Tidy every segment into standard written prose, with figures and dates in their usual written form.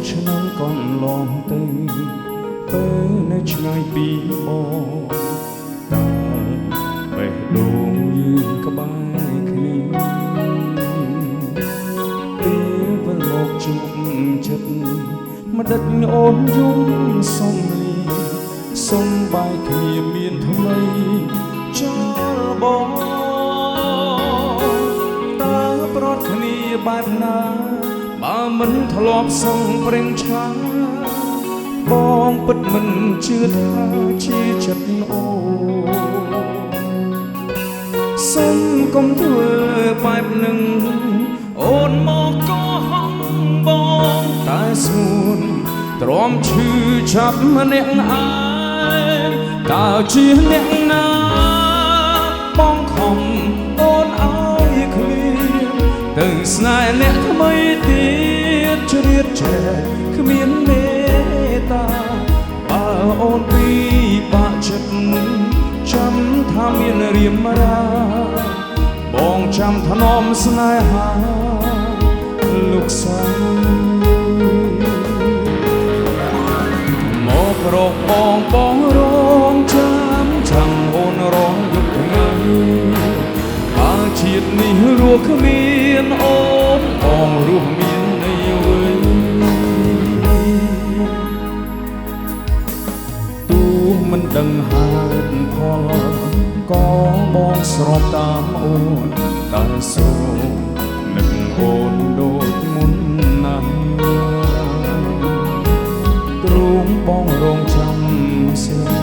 ឆ្នាំកន្លងទៅពេលនៅឆ្ងាយពីបងតែបេះដូងយើងក្បែរគ្នាពេលវិលមកជួបចិត្តម្ដិតអូនយំសុំលីសុំបាយគ្នាមានថ្មីចោលបងតើប្រត់គ្នាបែបណាបើមិនធ្លាប់សងព្រេងឆាបងពិតមិនជឿថាជាចិត្តអូសុំកុំធ្វើបែបនឹងអូនមកក៏ហងបងតែស្ងួនទ្រាំឈឺចាប់ម្នាក់ឯងតើជាអ្នកណាបងខំអូនឲ្យឃ្លៀងទៅស្នេហ៍អ្នកថ្មីទៀតជ្រៀតជ្រែកគ្មានមេត្តាបើអូនពីបាក់ចិត្តចាំថាមានរៀមរាបងចាំថ្នមស្នេហាលោកស្រីមករកបងរងចាំអូនរងយប់ថ្ងៃបើជាតិនេះរស់គ្មានអូនបងរស់មាននៅវិញទូមិនដឹងហេតុផលក៏បងស្របតាមអូនតែសូមនឹកអូនដូចមុនណាស់ទ្រង់បងរងចាំស្រី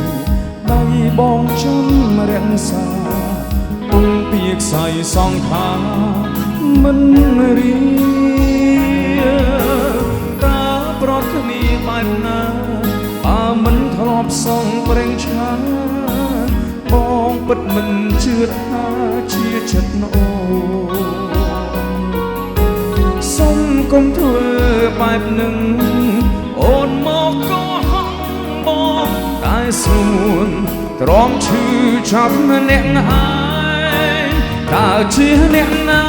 ដៃបងចាំរក្សាពុំពីខ្សែសងខាមិនរៀតើប្រត់គ្នាបែបណាបើមិនធ្លាប់សងព្រេងឆាបងពិតមិនជឿថាជាចិត្តអូសុំកុំធ្វើបែបនឹងអូនមកក៏ហងបងតែស្ងួនទ្រាំឈឺចាប់អ្នកឯងតើជាអ្នកណា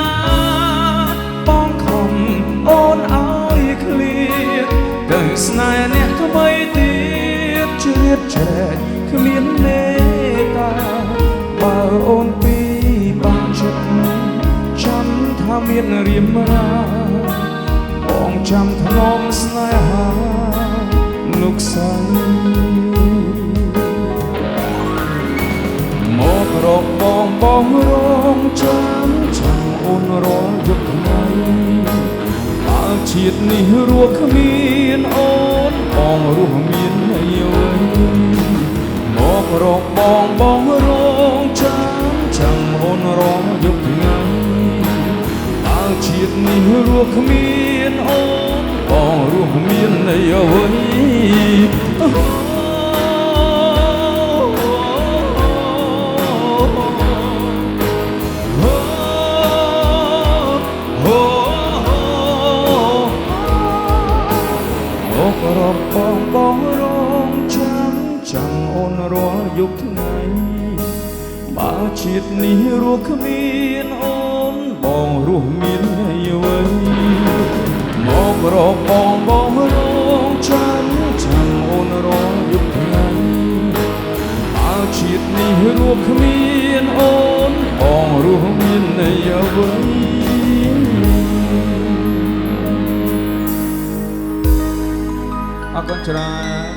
បងខំអូនឲ្យឃ្លៀតទៅស្នេហ៍អ្នកថ្មីទៀតជ្រៀតជ្រែកគ្មានមេត្តាបើអូនពីបាក់ចិត្តចាំថាមានរៀមរាបងចាំថ្នមស្នេហាលោកស្រីមករកបងរងចាំអូនរាល់យប់ថ្ងៃបើជាតិនេះរស់គ្មានអូនបងរស់មាននៅវិញមករកបងរងចាំអូនរាល់យប់ថ្ងៃបើជាតិនេះរស់គ្មានអូនបងរស់មាននៅវិញបងរងចាំអូនរាល់យប់ថ្ងៃបើជាតិនេះរស់គ្មានអូនបងរស់មានហើយវិញមករកបងរងចាំអូនរាល់យប់ថ្ងៃបើជាតិនេះរស់គ្មានអូនបងរស់មានហើយវិញអរគុណច្រើន